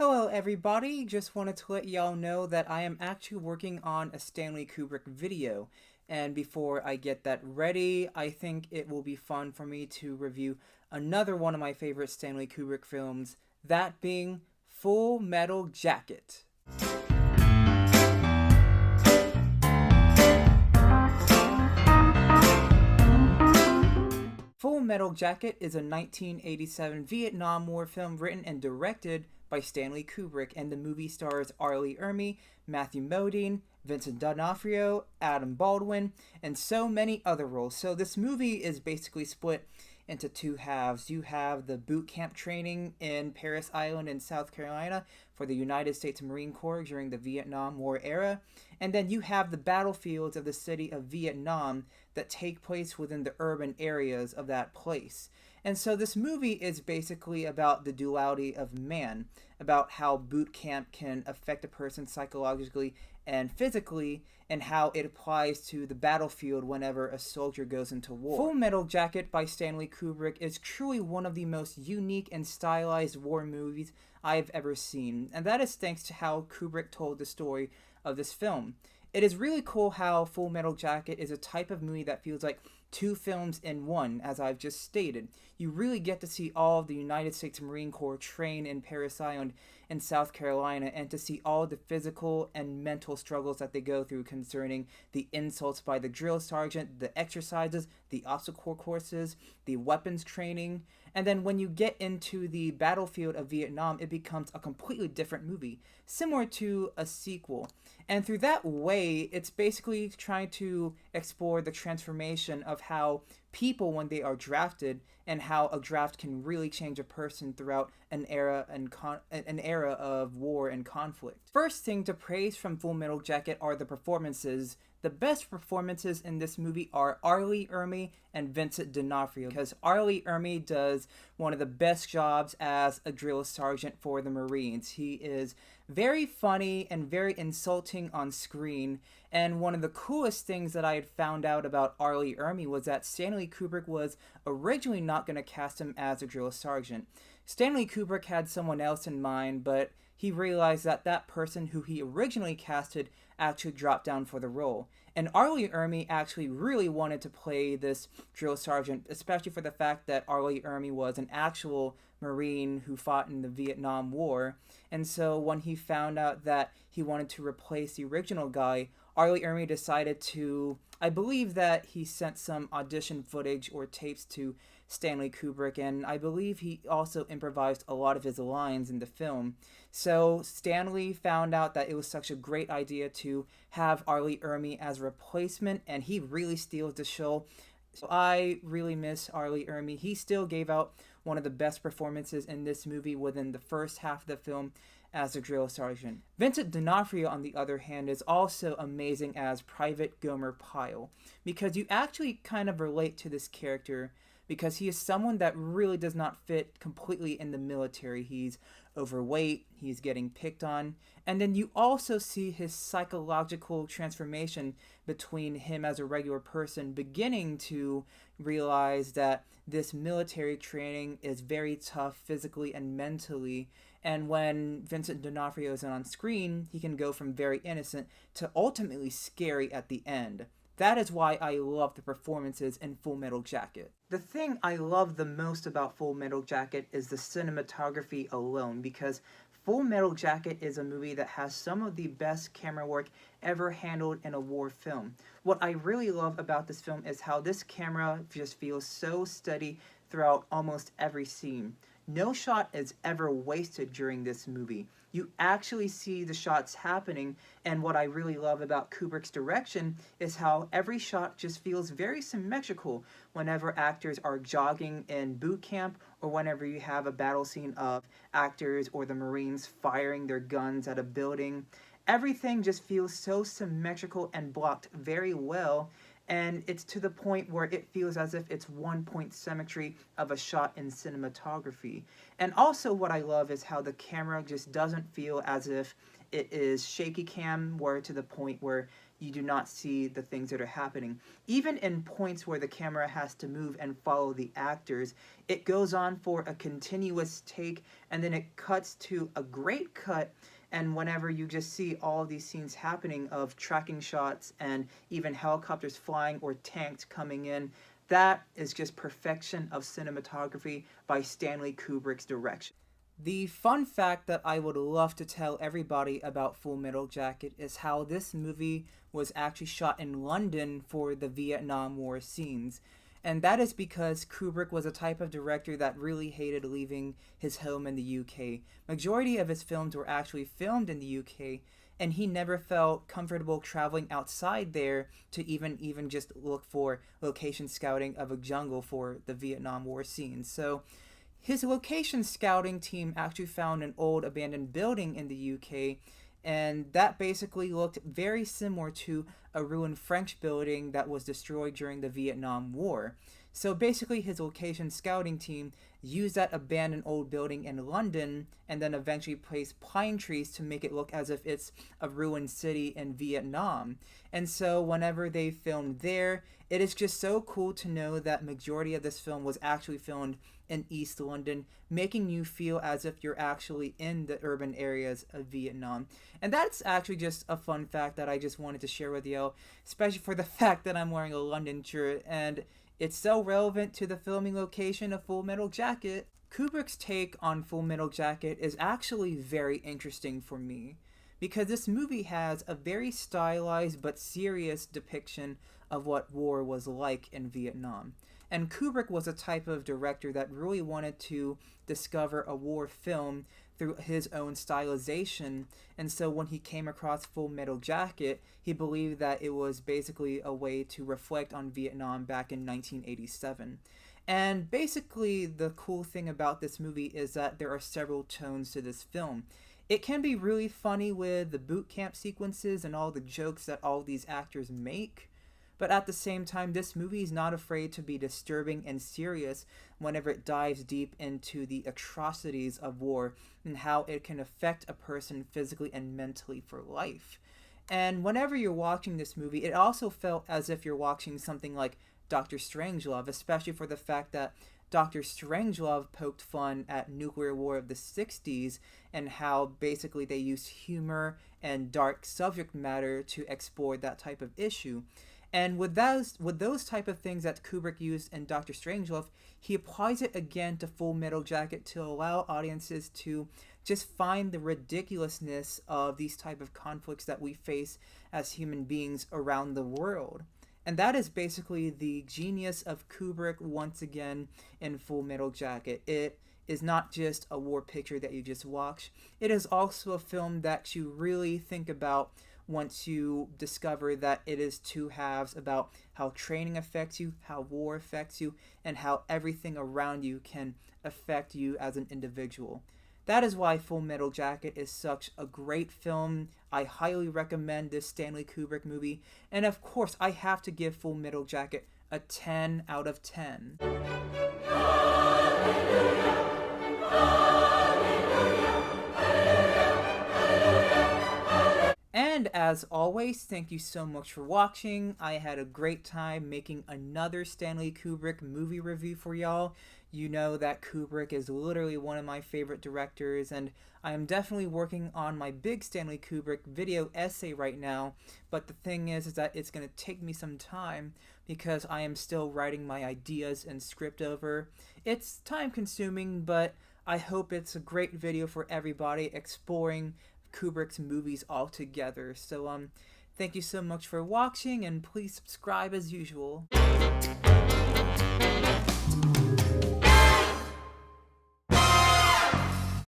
Hello everybody, just wanted to let y'all know that I am actually working on a Stanley Kubrick video. And before I get that ready, I think it will be fun for me to review another one of my favorite Stanley Kubrick films, that being Full Metal Jacket. Full Metal Jacket is a 1987 Vietnam War film written and directed by Stanley Kubrick, and the movie stars Ermey, Matthew Modine, Vincent D'Onofrio, Adam Baldwin, and so many other roles. So this movie is basically split into two halves. You have the boot camp training in Parris Island in South Carolina for the United States Marine Corps during the Vietnam War era, and then you have the battlefields of the city of Vietnam that take place within the urban areas of that place. And so this movie is basically about the duality of man, about how boot camp can affect a person psychologically and physically, and how it applies to the battlefield whenever a soldier goes into war. Full Metal Jacket by Stanley Kubrick is truly one of the most unique and stylized war movies I've ever seen, and that is thanks to how Kubrick told the story of this film. It is really cool how Full Metal Jacket is a type of movie that feels like two films in one, as I've just stated. You really get to see all of the United States Marine Corps train in Parris Island in South Carolina, and to see all the physical and mental struggles that they go through concerning the insults by the drill sergeant, the exercises, the obstacle courses, the weapons training. And then when you get into the battlefield of Vietnam, it becomes a completely different movie, similar to a sequel. And through that way, it's basically trying to explore the transformation of how people, when they are drafted, and how a draft can really change a person throughout an era of war and conflict. First thing to praise from Full Metal Jacket are the performances. The best performances in this movie are Ermey and Vincent D'Onofrio, because Ermey does one of the best jobs as a drill sergeant for the Marines. He is very funny and very insulting on screen, and one of the coolest things that I had found out about Ermey was that Stanley Kubrick was originally not going to cast him as a drill sergeant. Stanley Kubrick had someone else in mind, but he realized that that person who he originally casted actually dropped down for the role. And Ermey actually really wanted to play this drill sergeant, especially for the fact that Ermey was an actual Marine who fought in the Vietnam War. And so when he found out that he wanted to replace the original guy, Ermey decided to, I believe that he sent some audition footage or tapes to Stanley Kubrick, and I believe he also improvised a lot of his lines in the film. So Stanley found out that it was such a great idea to have Ermey as a replacement, and he really steals the show. So I really miss Ermey. He still gave out one of the best performances in this movie within the first half of the film as a drill sergeant. Vincent D'Onofrio, on the other hand, is also amazing as Private Gomer Pyle, because you actually kind of relate to this character, because he is someone that really does not fit completely in the military. He's overweight, he's getting picked on, and then you also see his psychological transformation between him as a regular person beginning to realize that this military training is very tough physically and mentally, and when Vincent D'Onofrio is on screen, he can go from very innocent to ultimately scary at the end. That is why I love the performances in Full Metal Jacket. The thing I love the most about Full Metal Jacket is the cinematography alone, because Full Metal Jacket is a movie that has some of the best camera work ever handled in a war film. What I really love about this film is how this camera just feels so steady throughout almost every scene. No shot is ever wasted during this movie. You actually see the shots happening, and what I really love about Kubrick's direction is how every shot just feels very symmetrical whenever actors are jogging in boot camp, or whenever you have a battle scene of actors or the Marines firing their guns at a building. Everything just feels so symmetrical and blocked very well, and it's to the point where it feels as if it's one-point symmetry of a shot in cinematography. And also what I love is how the camera just doesn't feel as if it is shaky cam, where to the point where you do not see the things that are happening. Even in points where the camera has to move and follow the actors, it goes on for a continuous take, and then it cuts to a great cut. And whenever you just see all of these scenes happening of tracking shots and even helicopters flying or tanks coming in, that is just perfection of cinematography by Stanley Kubrick's direction. The fun fact that I would love to tell everybody about Full Metal Jacket is how this movie was actually shot in London for the Vietnam War scenes. And that is because Kubrick was a type of director that really hated leaving his home in the UK. Majority of his films were actually filmed in the UK, and he never felt comfortable traveling outside there to even just look for location scouting of a jungle for the Vietnam War scenes. So his location scouting team actually found an old abandoned building in the UK, and that basically looked very similar to a ruined French building that was destroyed during the Vietnam War. So basically his location scouting team used that abandoned old building in London and then eventually placed pine trees to make it look as if it's a ruined city in Vietnam. And so whenever they filmed there, it is just so cool to know that majority of this film was actually filmed in East London, making you feel as if you're actually in the urban areas of Vietnam. And that's actually just a fun fact that I just wanted to share with you, especially for the fact that I'm wearing a London shirt, and it's so relevant to the filming location of Full Metal Jacket. Kubrick's take on Full Metal Jacket is actually very interesting for me, because this movie has a very stylized but serious depiction of what war was like in Vietnam. And Kubrick was a type of director that really wanted to discover a war film through his own stylization, and so when he came across Full Metal Jacket, he believed that it was basically a way to reflect on Vietnam back in 1987. And basically the cool thing about this movie is that there are several tones to this film. It can be really funny with the boot camp sequences and all the jokes that all these actors make, but at the same time, this movie is not afraid to be disturbing and serious whenever it dives deep into the atrocities of war and how it can affect a person physically and mentally for life. And whenever you're watching this movie, it also felt as if you're watching something like Dr. Strangelove, especially for the fact that Dr. Strangelove poked fun at nuclear war of the 60s and how basically they used humor and dark subject matter to explore that type of issue. And with those type of things that Kubrick used in Dr. Strangelove, he applies it again to Full Metal Jacket to allow audiences to just find the ridiculousness of these type of conflicts that we face as human beings around the world. And that is basically the genius of Kubrick once again in Full Metal Jacket. It is not just a war picture that you just watch. It is also a film that you really think about once you discover that it is two halves about how training affects you, how war affects you, and how everything around you can affect you as an individual. That is why Full Metal Jacket is such a great film. I highly recommend this Stanley Kubrick movie. And of course, I have to give Full Metal Jacket a 10 out of 10. And as always, thank you so much for watching. I had a great time making another Stanley Kubrick movie review for y'all. You know that Kubrick is literally one of my favorite directors, and I am definitely working on my big Stanley Kubrick video essay right now, but the thing is that it's going to take me some time because I am still writing my ideas and script over. It's time consuming, but I hope it's a great video for everybody exploring Kubrick's movies all together. So thank you so much for watching, and please subscribe as usual.